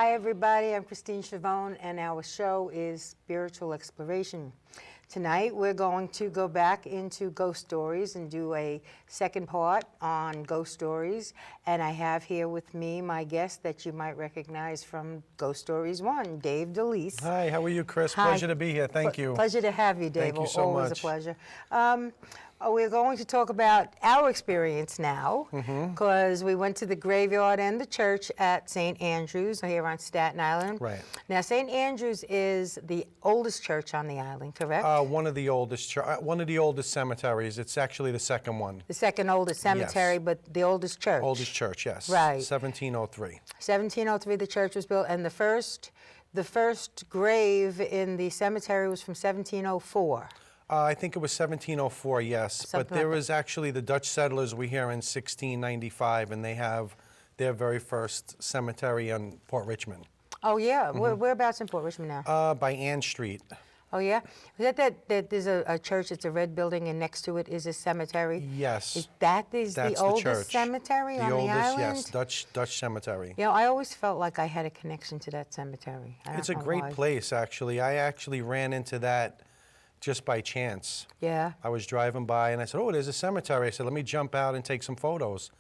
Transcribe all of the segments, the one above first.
Hi everybody, I'm Christine Schiavone and our show is Spiritual Exploration. Tonight we're going to go back into ghost stories and do a second part on ghost stories. And I have here with me my guest that you might recognize from Ghost Stories 1, Dave DeLise. Hi, how are you, Chris? Hi. Pleasure to be here. Thank you. Pleasure to have you, Dave. Thank you so Always much. a pleasure. We're going to talk about our experience now, because we went to the graveyard and the church at St. Andrews here on Staten Island. Right. Now, St. Andrews is the oldest church on the island, correct? One of the oldest cemeteries. It's actually the second one. The second oldest cemetery, Yes. but the oldest church. Oldest church, yes. Right. 1703. 1703, the church was built, and the first grave in the cemetery was from 1704. I think it was 1704, yes. Something but there like was actually the Dutch settlers were here in 1695, and they have their very first cemetery on Port Richmond. Oh, yeah. Whereabouts in Port Richmond now? By Ann Street. Oh, yeah? Is that there's a church, it's a red building, and next to it is a cemetery? Yes. That's the the oldest church. cemetery on the island? Yes, Dutch cemetery. You know, I always felt like I had a connection to that cemetery. I It's don't a know great why. place, actually. I actually ran into that just by chance. Yeah? I was driving by and I said, oh, there's a cemetery. I said, let me jump out and take some photos,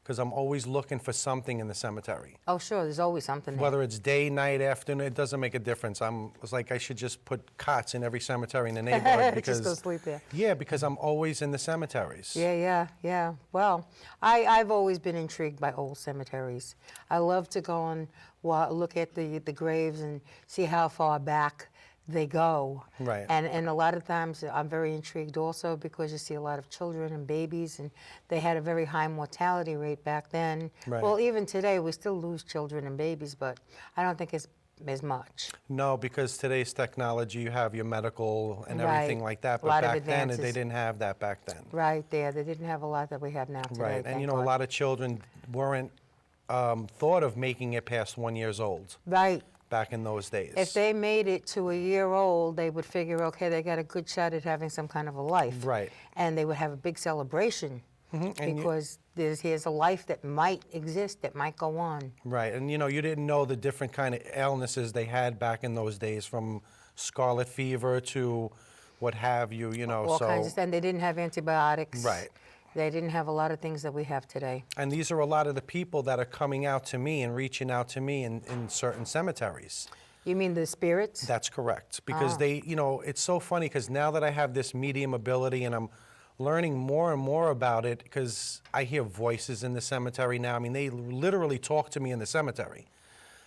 because I'm always looking for something in the cemetery. Oh, sure, there's always something there. Whether it's day, night, afternoon, it doesn't make a difference. I was like, I should just put cots in every cemetery in the neighborhood. Because, Just go sleep there. Yeah, because I'm always in the cemeteries. Yeah. Well, I've always been intrigued by old cemeteries. I love to go and look at the graves and see how far back they go. Right. And a lot of times I'm very intrigued also because you see a lot of children and babies, and they had a very high mortality rate back then. Right. Well, even today we still lose children and babies, but I don't think it's as much. No, because today's technology, you have your medical and Right. everything like that. A But lot of back then, advances. they didn't have that back then. Right there, they didn't have a lot that we have now today. Right. And thank you know, God. a lot of children weren't thought of making it past 1 year old Right. back in those days. If they made it to a year old, they would figure, okay, they got a good shot at having some kind of a life. Right. And they would have a big celebration because here's a life that might exist, that might go on. Right, and you know, you didn't know the different kind of illnesses they had back in those days, from scarlet fever to what have you, you know. All kinds of stuff. And they didn't have antibiotics. Right. They didn't have a lot of things that we have today. And these are a lot of the people that are coming out to me and reaching out to me in certain cemeteries. You mean the spirits? That's correct, because they, you know, it's so funny because now that I have this medium ability and I'm learning more and more about it, because I hear voices in the cemetery now. I mean, they literally talk to me in the cemetery.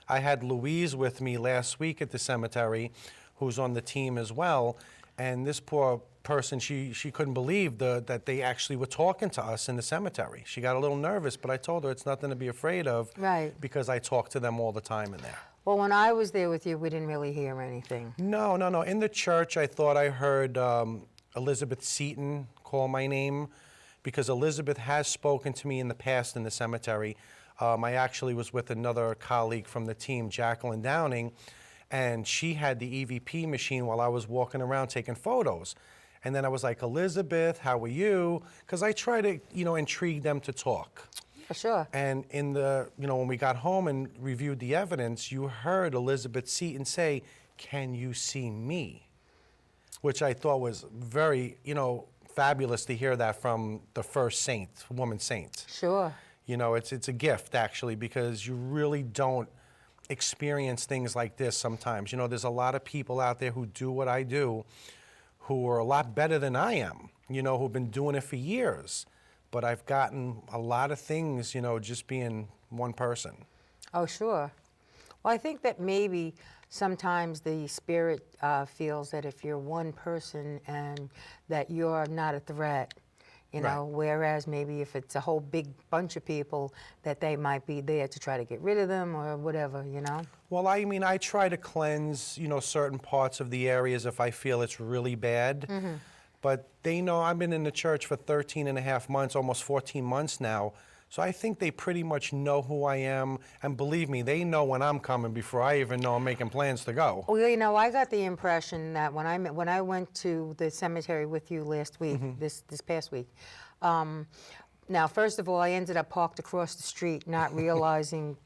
I had Louise with me last week at the cemetery, who's on the team as well, and this poor person, she couldn't believe that they actually were talking to us in the cemetery. She got a little nervous, but I told her it's nothing to be afraid of, Right. because I talk to them all the time in there. Well, when I was there with you, we didn't really hear anything. No. In the church, I thought I heard Elizabeth Seton call my name, because Elizabeth has spoken to me in the past in the cemetery. I actually was with another colleague from the team, Jacqueline Downing, and she had the EVP machine while I was walking around taking photos. And then I was like, Elizabeth, how are you? Because I try to, you know, intrigue them to talk. For sure. And in the, you know, when we got home and reviewed the evidence, you heard Elizabeth Seton say, can you see me? Which I thought was very, you know, fabulous to hear that from the first saint, woman saint. Sure. You know, it's a gift, actually, because you really don't experience things like this sometimes. You know, there's a lot of people out there who do what I do, who are a lot better than I am, you know, who've been doing it for years. But I've gotten a lot of things, you know, just being one person. Oh, sure. Well, I think that maybe sometimes the spirit feels that if you're one person and that you're not a threat, you know, whereas maybe if it's a whole big bunch of people, that they might be there to try to get rid of them or whatever, you know? Well, I mean, I try to cleanse, you know, certain parts of the areas if I feel it's really bad. But they know I've been in the church for 13 and a half months, almost 14 months now. So I think they pretty much know who I am. And believe me, they know when I'm coming before I even know I'm making plans to go. Well, you know, I got the impression that when I went to the cemetery with you last week, this past week, now, first of all, I ended up parked across the street, not realizing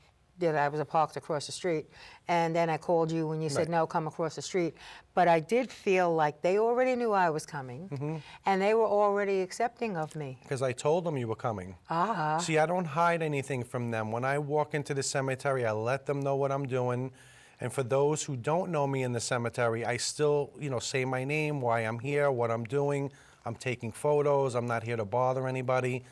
that I was parked across the street. And then I called you when you said, Right. no, come across the street. But I did feel like they already knew I was coming, and they were already accepting of me. Because I told them you were coming. Ah. See, I don't hide anything from them. When I walk into the cemetery, I let them know what I'm doing. And for those who don't know me in the cemetery, I still, say my name, why I'm here, what I'm doing. I'm taking photos. I'm not here to bother anybody.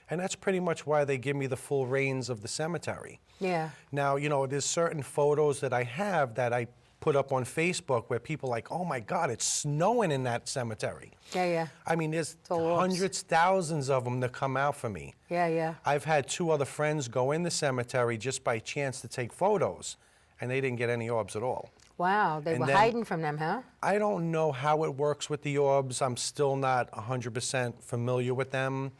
And that's pretty much why they give me the full reins of the cemetery. Yeah. Now, there's certain photos that I have that I put up on Facebook where people are like, oh my God, it's snowing in that cemetery. Yeah, yeah. I mean, there's all orbs. hundreds, thousands of them that come out for me. Yeah, yeah. I've had 2 other friends go in the cemetery just by chance to take photos, and they didn't get any orbs at all. Wow, they And were then- hiding from them, huh? I don't know how it works with the orbs. I'm still not 100% familiar with them.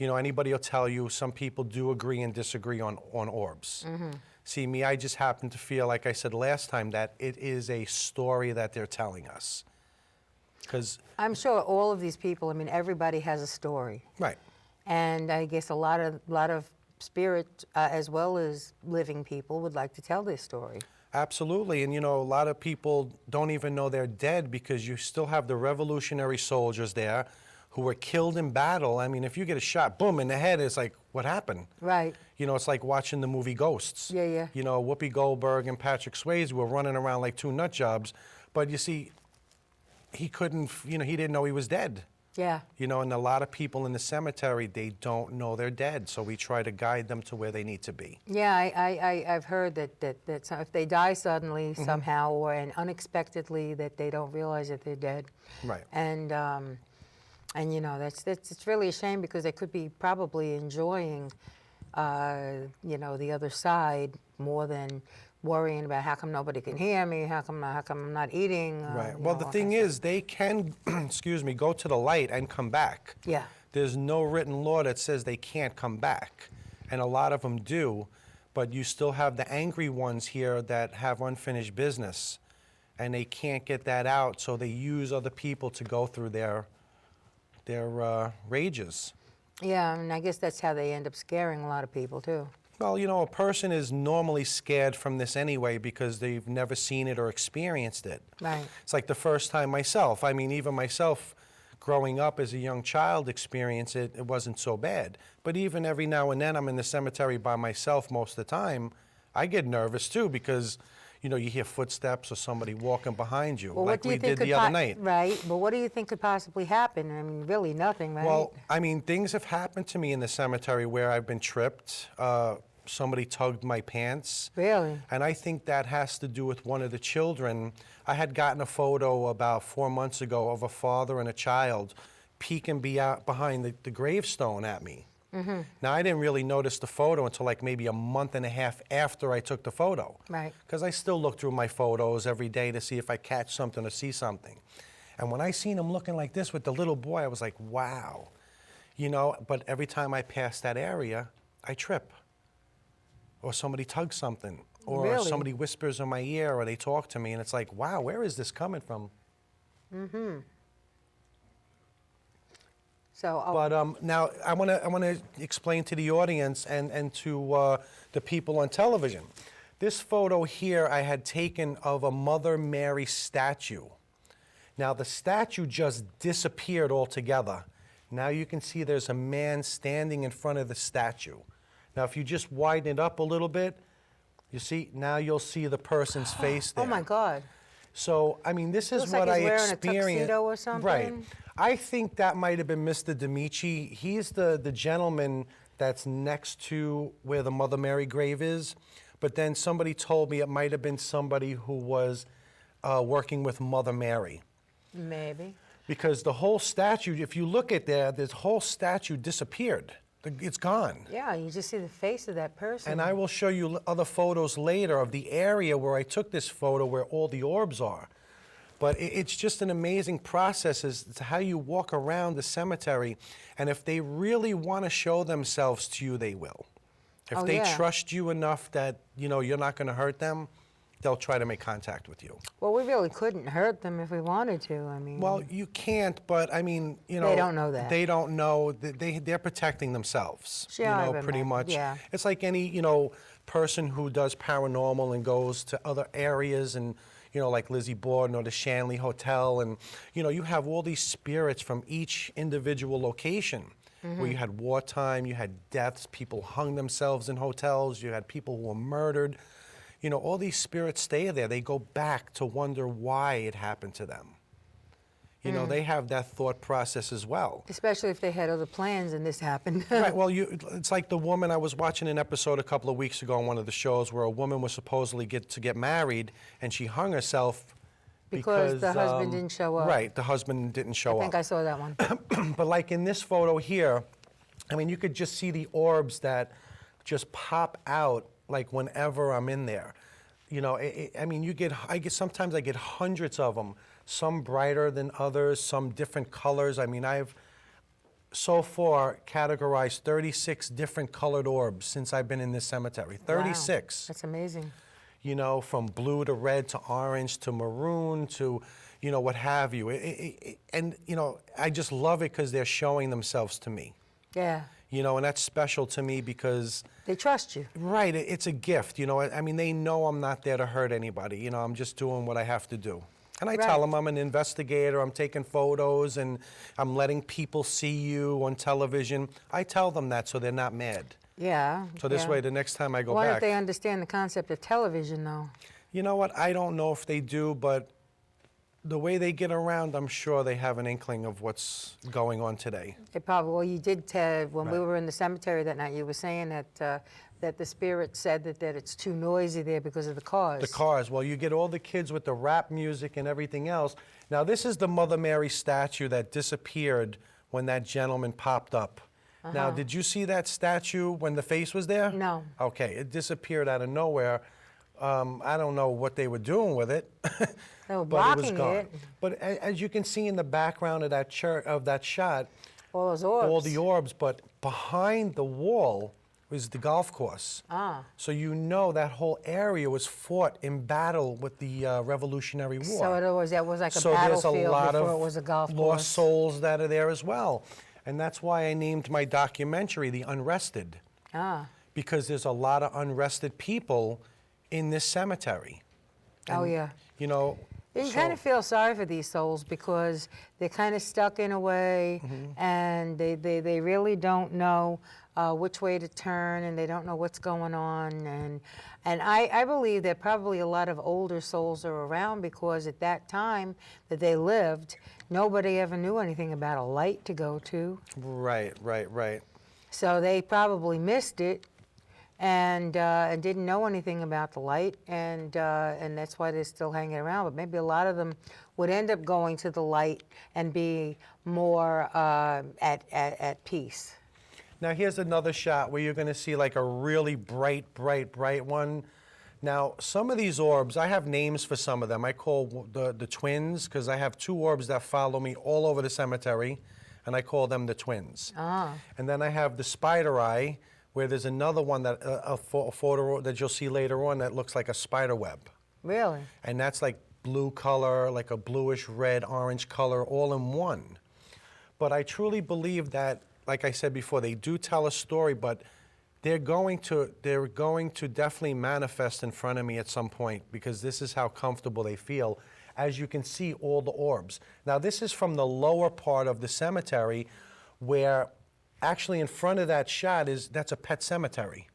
Anybody will tell you some people do agree and disagree on orbs. See, me, I just happen to feel, like I said last time, that it is a story that they're telling us. Because, I'm sure all of these people, I mean, everybody has a story. right, And I guess a lot of spirit, as well as living people, would like to tell their story. absolutely. And, a lot of people don't even know they're dead because you still have the Revolutionary soldiers there who were killed in battle. I mean, if you get a shot, boom, in the head, it's like, what happened? Right. It's like watching the movie Ghosts. Yeah, yeah. Whoopi Goldberg and Patrick Swayze were running around like 2 nut jobs, but you see, he couldn't, he didn't know he was dead. Yeah. And a lot of people in the cemetery, they don't know they're dead, so we try to guide them to where they need to be. Yeah, I've heard that so if they die suddenly somehow or and unexpectedly, that they don't realize that they're dead. Right. And that's it's really a shame because they could be probably enjoying, the other side more than worrying about how come nobody can hear me, how come I'm not eating. Right. Well, the thing is, they can, go to the light and come back. Yeah. There's no written law that says they can't come back, and a lot of them do, but you still have the angry ones here that have unfinished business, and they can't get that out, so they use other people to go through their rages. Yeah, and I guess that's how they end up scaring a lot of people too. Well, a person is normally scared from this anyway because they've never seen it or experienced it. Right. It's like the first time myself. I mean, even myself, growing up as a young child, experienced it. It wasn't so bad. But even every now and then, I'm in the cemetery by myself most of the time. I get nervous too because, you hear footsteps or somebody walking behind you, Well, like what do you we think did the other night. Right, but what do you think could possibly happen? I mean, really nothing, right? Well, I mean, things have happened to me in the cemetery where I've been tripped. Somebody tugged my pants. Really? And I think that has to do with one of the children. I had gotten a photo about 4 months ago of a father and a child peeking behind the gravestone at me. Now, I didn't really notice the photo until like maybe a month and a half after I took the photo. Right. Because I still look through my photos every day to see if I catch something or see something. And when I seen him looking like this with the little boy, I was like, wow. But every time I pass that area, I trip. Or somebody tugs something. Or Really? somebody whispers in my ear or they talk to me and it's like, wow, where is this coming from? So, But now I want to explain to the audience and to the people on television. This photo here I had taken of a Mother Mary statue. Now the statue just disappeared altogether. Now you can see there's a man standing in front of the statue. Now if you just widen it up a little bit, you see, now you'll see the person's face there. oh my God. So, I mean, this is Looks what like I he's wearing a experienced. tuxedo or something. Right. I think that might have been Mr. D'Amici. He's the gentleman that's next to where the Mother Mary grave is. But then somebody told me it might have been somebody who was working with Mother Mary. Maybe. Because the whole statue, if you look at there, this whole statue disappeared. It's gone. Yeah, you just see the face of that person. And I will show you other photos later of the area where I took this photo where all the orbs are. But it's just an amazing process as to how you walk around the cemetery. And if they really want to show themselves to you, they will. If Oh, they yeah. trust you enough that, you're not going to hurt them, they'll try to make contact with you. Well, we really couldn't hurt them if we wanted to. I mean, Well, you can't, but I mean, you know, they don't know that. They don't know that they're protecting themselves. Yeah, I you know, would pretty imagine, much. yeah. It's like any, you know, person who does paranormal and goes to other areas and, you know, like Lizzie Borden or the Shanley Hotel, and you know, you have all these spirits from each individual location. Where you had wartime, you had deaths, people hung themselves in hotels, you had people who were murdered. You know, all these spirits stay there. They go back to wonder why it happened to them. You know, they have that thought process as well. Especially if they had other plans and this happened. Right, well, it's like the woman, I was watching an episode a couple of weeks ago on one of the shows where a woman was supposedly get married and she hung herself Because the husband didn't show up. Right, the husband didn't show up. I think I saw that one. But like in this photo here, I mean, you could just see the orbs that just pop out like whenever I'm in there. You know, I mean, sometimes I get hundreds of them, some brighter than others, some different colors. I mean, I've so far categorized 36 different colored orbs since I've been in this cemetery. 36. Wow, that's amazing. You know, from blue to red to orange to maroon to, you know, what have you. And, you know, I just love it because they're showing themselves to me. Yeah. You know, and that's special to me because... They trust you. Right, it's a gift, you know. I mean, they know I'm not there to hurt anybody. You know, I'm just doing what I have to do. And I tell them I'm an investigator, I'm taking photos, and I'm letting people see you on television. I tell them that so they're not mad. Yeah. So this way, the next time I go Why back... don't they understand the concept of television, though? You know what? I don't know if they do, but the way they get around, I'm sure they have an inkling of what's going on today. They probably, well, you did tell, when we were in the cemetery that night, you were saying that that the spirit said that it's too noisy there because of the cars. The cars. Well, you get all the kids with the rap music and everything else. Now, this is the Mother Mary statue that disappeared when that gentleman popped up. Now, did you see that statue when the face was there? No. Okay, it disappeared out of nowhere. I don't know what they were doing with it. They were but it was blocking gone. it. But as you can see in the background of that shot, All those orbs. all the orbs, but behind the wall was the golf course. Ah. So you know that whole area was fought in battle with the Revolutionary War. So that was like a So there's battlefield a lot before of it was a golf course. lost souls that are there as well. And that's why I named my documentary The Unrested. Ah. Because there's a lot of unrested people in this cemetery. Oh, And, yeah. You know, You can kind of feel sorry for these souls because they're kind of stuck in a way, and they really don't know which way to turn, and they don't know what's going on. And I believe that probably a lot of older souls are around because at that time that they lived, nobody ever knew anything about a light to go to. Right. So they probably missed it and didn't know anything about the light, and that's why they're still hanging around. But maybe a lot of them would end up going to the light and be more at peace. Now here's another shot where you're going to see like a really bright one. Now some of these orbs, I have names for some of them. I call the twins because I have two orbs that follow me all over the cemetery, and I call them the twins. Ah. And then I have the spider eye, where there's another one that a photo that you'll see later on that looks like a spider web. Really? And that's like blue color, like a bluish red, orange color, all in one. But I truly believe that, like I said before, they do tell a story, but they're going to definitely manifest in front of me at some point because this is how comfortable they feel. As you can see, all the orbs. Now this is from the lower part of the cemetery where actually in front of that shot that's a pet cemetery.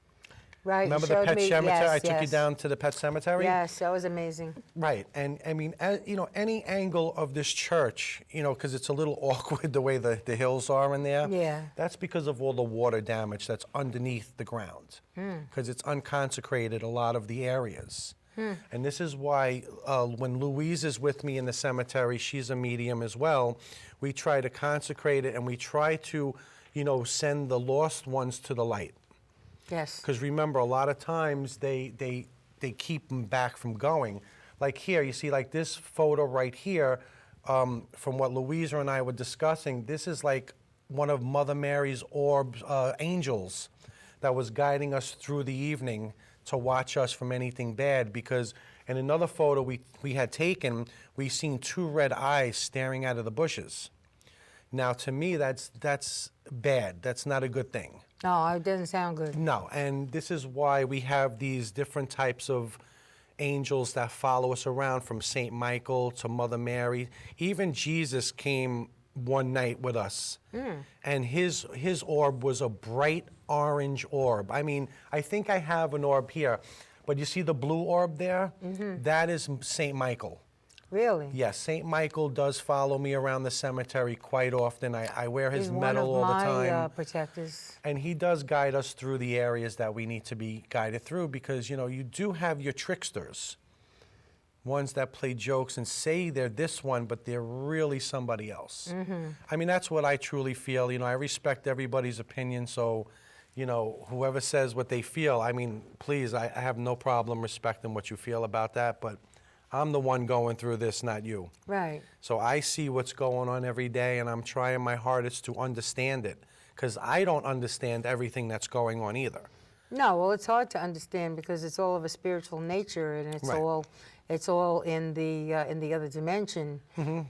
Right. Remember you the showed pet me, cemetery? yes, I took you yes. down to the pet cemetery? Yes, that was amazing. Right, and I mean, you know, any angle of this church, you know, because it's a little awkward the way the hills are in there. Yeah. That's because of all the water damage that's underneath the ground, because it's unconsecrated a lot of the areas. And this is why when Louise is with me in the cemetery, she's a medium as well, we try to consecrate it and we try to, you know, send the lost ones to the light. Yes. Because remember, a lot of times they keep them back from going. Like here, you see like this photo right here, from what Louisa and I were discussing, this is like one of Mother Mary's orbs, angels that was guiding us through the evening to watch us from anything bad, because And another photo we had taken, we seen 2 red eyes staring out of the bushes. Now, to me, that's bad. That's not a good thing. No, it doesn't sound good. No, and this is why we have these different types of angels that follow us around, from Saint Michael to Mother Mary. Even Jesus came one night with us, and his orb was a bright orange orb. I mean, I think I have an orb here, but you see the blue orb there? That is Saint Michael. Really? Yes, Saint Michael does follow me around the cemetery quite often. I wear his medal all the He's one of time. my protectors. And he does guide us through the areas that we need to be guided through, because, you know, you do have your tricksters, ones that play jokes and say they're this one, but they're really somebody else. I mean, that's what I truly feel. You know, I respect everybody's opinion, so, you know, whoever says what they feel, I mean, please, I have no problem respecting what you feel about that, but I'm the one going through this, not you. Right. So I see what's going on every day, and I'm trying my hardest to understand it, because I don't understand everything that's going on either. No, well, it's hard to understand because it's all of a spiritual nature, and it's Right. it's all in the other dimension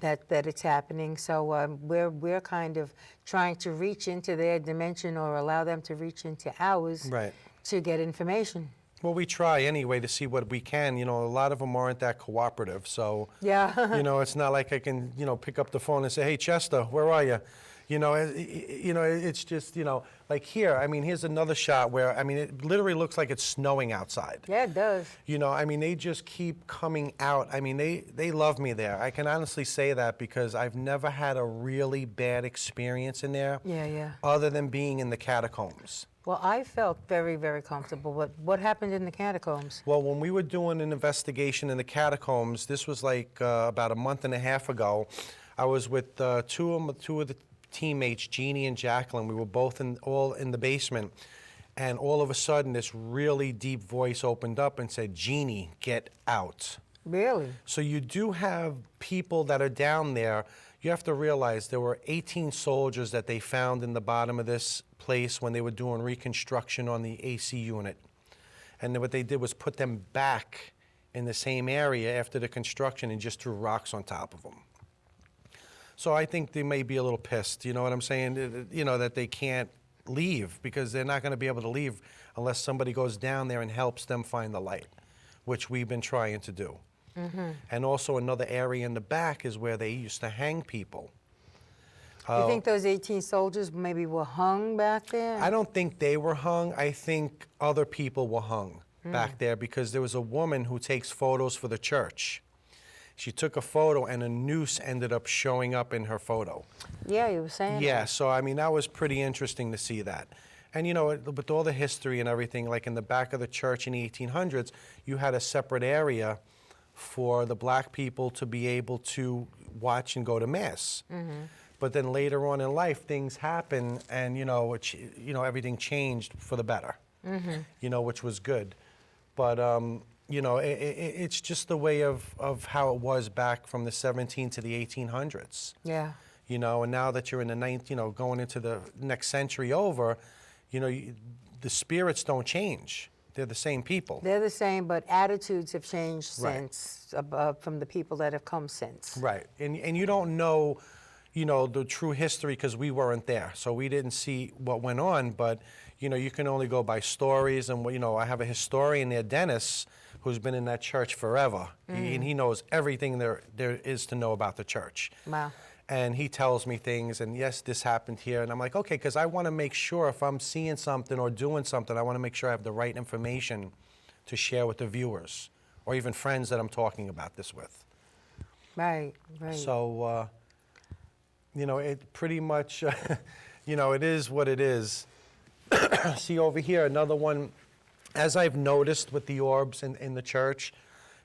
that it's happening. So we're kind of trying to reach into their dimension or allow them to reach into ours Right. to get information. Well, we try anyway to see what we can. You know, a lot of them aren't that cooperative, so, Yeah. you know, it's not like I can, you know, pick up the phone and say, hey, Chester, where are you? You know, it's just, you know, like here, I mean, here's another shot where, I mean, it literally looks like it's snowing outside. Yeah, it does. You know, I mean, they just keep coming out. I mean, they love me there. I can honestly say that because I've never had a really bad experience in there. Yeah, yeah. Other than being in the catacombs. Well, I felt very, very comfortable. But what happened in the catacombs? Well, when we were doing an investigation in the catacombs, this was like about a month and a half ago, I was with two of the teammates, Jeannie and Jacqueline. We were both all in the basement, and all of a sudden this really deep voice opened up and said, Jeannie, get out. Really? So you do have people that are down there. You have to realize there were 18 soldiers that they found in the bottom of this place when they were doing reconstruction on the AC unit. And then what they did was put them back in the same area after the construction and just threw rocks on top of them. So I think they may be a little pissed, you know what I'm saying? You know, that they can't leave, because they're not going to be able to leave unless somebody goes down there and helps them find the light, which we've been trying to do. And also another area in the back is where they used to hang people. You think those 18 soldiers maybe were hung back there? I don't think they were hung. I think other people were hung back there, because there was a woman who takes photos for the church. She took a photo and a noose ended up showing up in her photo. Yeah, you were saying Yeah, that. so I mean, that was pretty interesting to see that. And you know, with all the history and everything, like in the back of the church in the 1800s, you had a separate area for the black people to be able to watch and go to mass. But then later on in life, things happen, and you know, everything changed for the better. You know, which was good. But you know, it's just the way of how it was back from the 17 to the 1800s. Yeah. You know, and now that you're in the ninth, you know, going into the next century over, you know, the spirits don't change. They're the same people. They're the same, but attitudes have changed Right. since, from the people that have come since. Right. And you don't know, you know, the true history, because we weren't there. So we didn't see what went on, but, you know, you can only go by stories. And, you know, I have a historian there, Dennis, who's been in that church forever. And he knows everything there is to know about the church. Wow. And he tells me things, and yes, this happened here. And I'm like, okay, because I want to make sure if I'm seeing something or doing something, I want to make sure I have the right information to share with the viewers or even friends that I'm talking about this with. Right, right. So, you know, it pretty much, you know, it is what it is. See over here, another one, as I've noticed with the orbs in the church,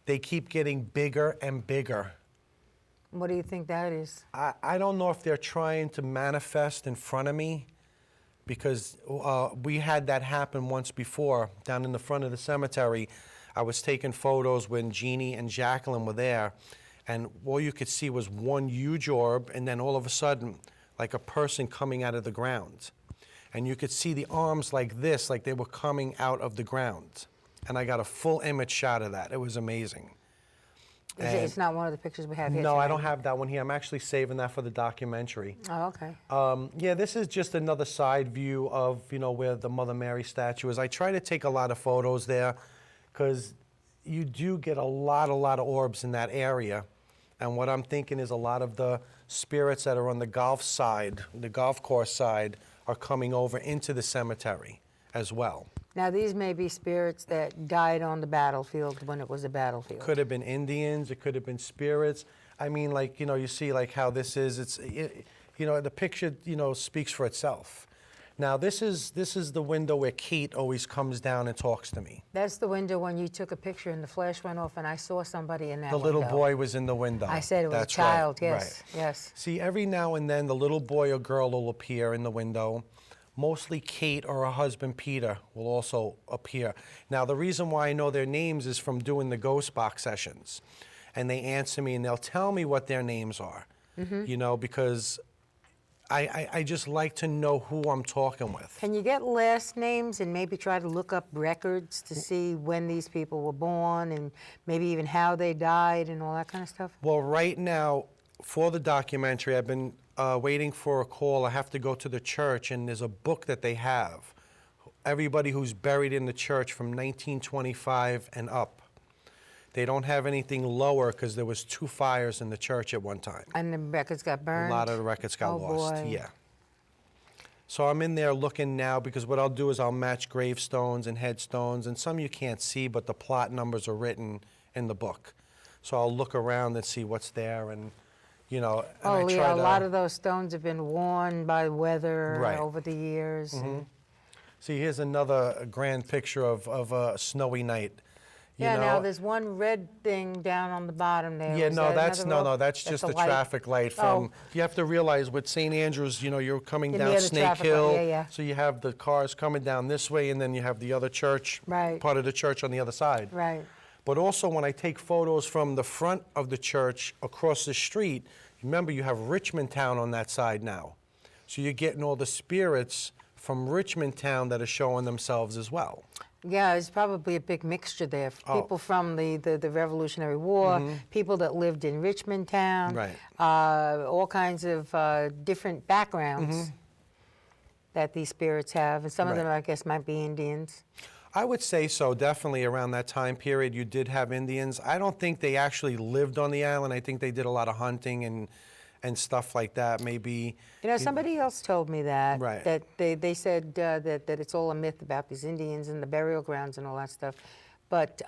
they keep getting bigger and bigger. What do you think that is? I don't know if they're trying to manifest in front of me, because we had that happen once before down in the front of the cemetery. I was taking photos when Jeannie and Jacqueline were there, and all you could see was one huge orb, and then all of a sudden, like a person coming out of the ground. And you could see the arms like this, like they were coming out of the ground. And I got a full image shot of that. It was amazing. It's not one of the pictures we have here No, I don't tonight? have that one here. I'm actually saving that for the documentary. Oh, okay. Yeah, this is just another side view of, where the Mother Mary statue is. I try to take a lot of photos there because you do get a lot of orbs in that area. And what I'm thinking is a lot of the spirits that are on the golf side, the golf course side, are coming over into the cemetery as well. Now, these may be spirits that died on the battlefield when it was a battlefield. Could have been Indians, it could have been spirits. I mean, like, you see like how this is, the picture, speaks for itself. Now, this is the window where Kate always comes down and talks to me. That's the window when you took a picture and the flash went off and I saw somebody in that The window. little boy was in the window. I said it was That's a child, right, yes, right. yes. See, every now and then the little boy or girl will appear in the window. Mostly Kate or her husband Peter will also appear. Now, the reason why I know their names is from doing the ghost box sessions. And they answer me and they'll tell me what their names are, because I just like to know who I'm talking with. Can you get last names and maybe try to look up records to see when these people were born and maybe even how they died and all that kind of stuff? Well, right now, for the documentary, I've been waiting for a call. I have to go to the church, and there's a book that they have. Everybody who's buried in the church from 1925 and up. They don't have anything lower because there was 2 fires in the church at one time. And the records got burned? A lot of the records got lost. Boy. Yeah. So I'm in there looking now because what I'll do is I'll match gravestones and headstones, and some you can't see, but the plot numbers are written in the book. So I'll look around and see what's there, and and I try yeah, a to, lot of those stones have been worn by weather Right. over the years. and- See, here's another grand picture of a snowy night. Yeah, now there's one red thing down on the bottom there. Yeah, Is no, that that's another road? that's just a a light? traffic light from. Oh. You have to realize with St. Andrews, you're coming You're down near the Snake traffic light, Hill, yeah, yeah. so you have the cars coming down this way, and then you have the other church, Right. part of the church on the other side. Right. But also when I take photos from the front of the church across the street, remember you have Richmond Town on that side now, so you're getting all the spirits from Richmond Town that are showing themselves as well. Yeah, it's probably a big mixture there. Oh. People from the Revolutionary War, people that lived in Richmond Town, Right. All kinds of different backgrounds that these spirits have. And some of them, Right. I guess, might be Indians. I would say so. Definitely around that time period, you did have Indians. I don't think they actually lived on the island. I think they did a lot of hunting and stuff like that. Maybe. Somebody else told me that. Right. That they said that it's all a myth about these Indians and the burial grounds and all that stuff. But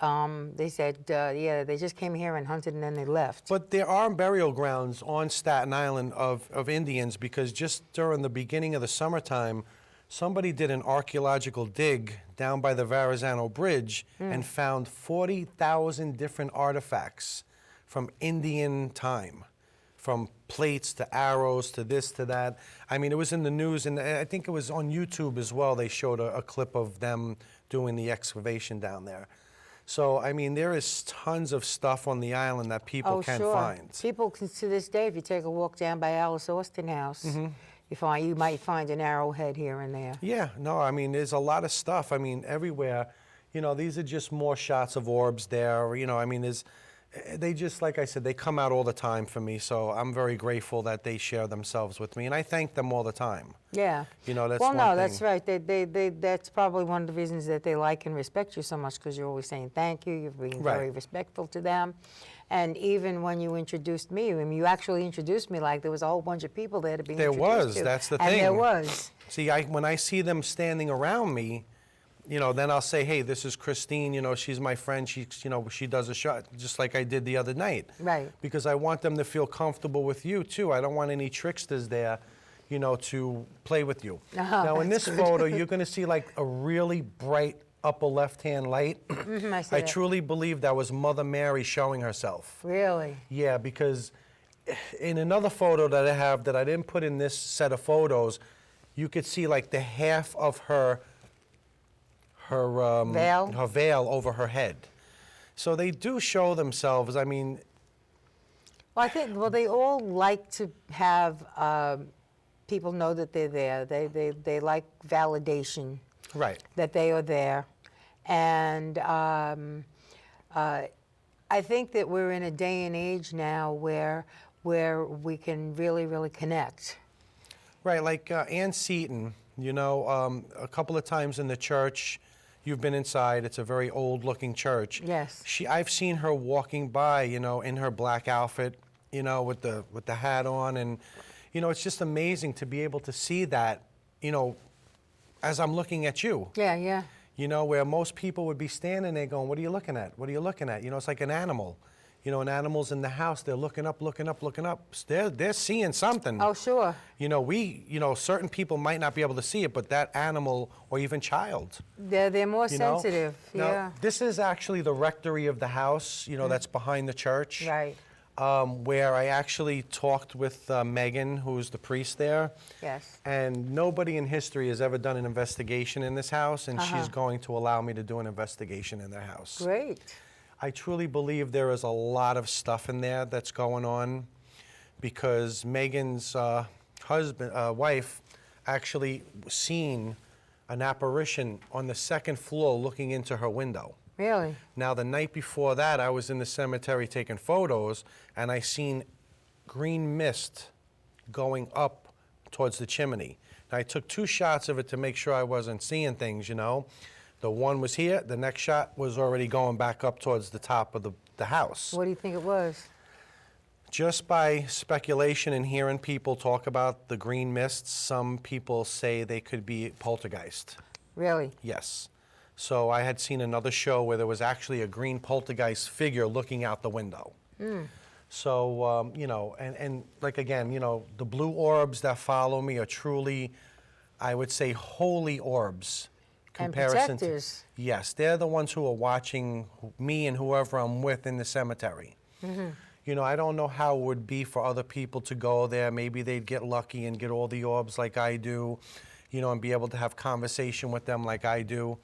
they said, they just came here and hunted and then they left. But there are burial grounds on Staten Island of Indians, because just during the beginning of the summertime, somebody did an archaeological dig down by the Verrazano Bridge and found 40,000 different artifacts from Indian time, from plates to arrows to this to that. I mean, it was in the news, and I think it was on YouTube as well. They showed a clip of them doing the excavation down there. So, I mean, there is tons of stuff on the island that people can find. People can, to this day, if you take a walk down by Alice Austin House, you might find an arrowhead here and there. Yeah, no, I mean, there's a lot of stuff. I mean, everywhere. These are just more shots of orbs there. I mean, they just, like I said, they come out all the time for me. So I'm very grateful that they share themselves with me, and I thank them all the time. Yeah. That's well, one no, thing. that's right. That's probably one of the reasons that they like and respect you so much, because you're always saying thank you. You're being Right. very respectful to them. And even when you introduced me, you actually introduced me like there was a whole bunch of people there to be There introduced was. to. That's the And thing. there was. See, when I see them standing around me, then I'll say, hey, this is Christine, she's my friend, she does a shot, just like I did the other night. Right. Because I want them to feel comfortable with you, too. I don't want any tricksters there, to play with you. Oh, Now, in this that's good. photo, you're going to see, like, a really bright upper left-hand light. I see I that. truly believe that was Mother Mary showing herself. Really? Yeah, because in another photo that I have that I didn't put in this set of photos, you could see, like, the half of her Veil? her veil over her head. So they do show themselves. I mean, Well, I think, they all like to have people know that they're there. They like validation right. that they are there. And I think that we're in a day and age now where we can really, really connect. Right, like Ann Seton, you know, a couple of times in the church, you've been inside, it's a very old-looking church. Yes. I've seen her walking by, you know, in her black outfit, you know, with the hat on, and, you know, it's just amazing to be able to see that, you know, as I'm looking at you. Yeah, yeah. You know, where most people would be standing there going, what are you looking at? What are you looking at? You know, it's like an animal. You know, an animal's in the house, they're looking up, looking up, looking up. They're seeing something. Oh, sure. You know, certain people might not be able to see it, but that animal or even child. They're more sensitive, Now, yeah. this is actually the rectory of the house, you know, that's behind the church. Right. Where I actually talked with Megan, who's the priest there. Yes. And nobody in history has ever done an investigation in this house, and she's going to allow me to do an investigation in their house. Great. I truly believe there is a lot of stuff in there that's going on, because Megan's wife actually seen an apparition on the second floor looking into her window. Really? Now, the night before that, I was in the cemetery taking photos, and I seen green mist going up towards the chimney. Now, I took 2 shots of it to make sure I wasn't seeing things, you know. The one was here, the next shot was already going back up towards the top of the house. What do you think it was? Just by speculation and hearing people talk about the green mists, some people say they could be poltergeist. Really? Yes. So I had seen another show where there was actually a green poltergeist figure looking out the window. So, you know, and like again, you know, the blue orbs that follow me are truly, I would say, holy orbs. And Comparison protectors. Yes, they're the ones who are watching me and whoever I'm with in the cemetery. You know, I don't know how it would be for other people to go there. Maybe they'd get lucky and get all the orbs like I do, you know, and be able to have conversation with them like I do.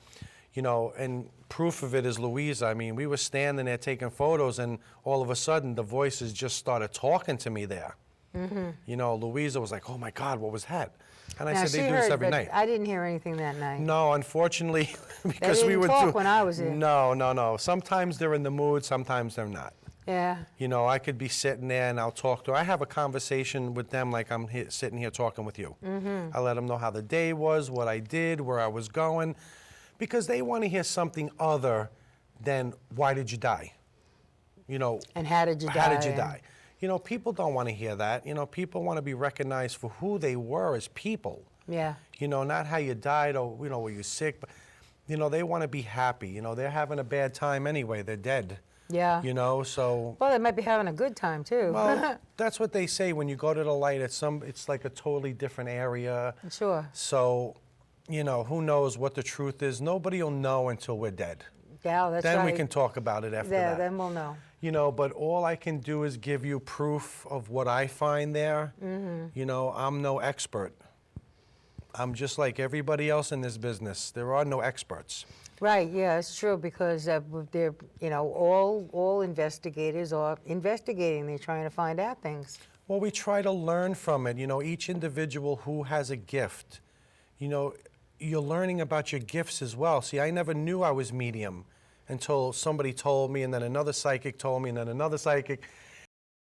You know, and proof of it is Louisa. I mean, we were standing there taking photos, and all of a sudden the voices just started talking to me there. You know, Louisa was like, oh my God, what was that? And I Now, said, she they do heard, this every but night. I didn't hear anything that night. No, unfortunately, because They we didn't were talk when I was there. No. Sometimes they're in the mood, sometimes they're not. Yeah. You know, I could be sitting there and I'll talk to her. I have a conversation with them like I'm sitting here talking with you. I let them know how the day was, what I did, where I was going, because they want to hear something other than why did you die? You know, And how did you die? how did you die? You know, people don't want to hear that. You know, people want to be recognized for who they were as people. Yeah. You know, not how you died or, you know, were you sick, but, you know, they want to be happy. You know, they're having a bad time anyway. They're dead. Yeah. You know, so. Well, they might be having a good time, too. Well, that's what they say when you go to the light. It's like a totally different area. Sure. So, you know, who knows what the truth is? Nobody will know until we're dead. Yeah, that's Then right. we can talk about it after Yeah, that. then we'll know. You know, but all I can do is give you proof of what I find there. You know, I'm no expert. I'm just like everybody else in this business. There are no experts. Right, yeah, it's true, because they're, you know, all investigators are investigating. They're trying to find out things. Well, we try to learn from it. You know, each individual who has a gift, you know, you're learning about your gifts as well. See, I never knew I was medium until somebody told me, and then another psychic told me, and then another psychic.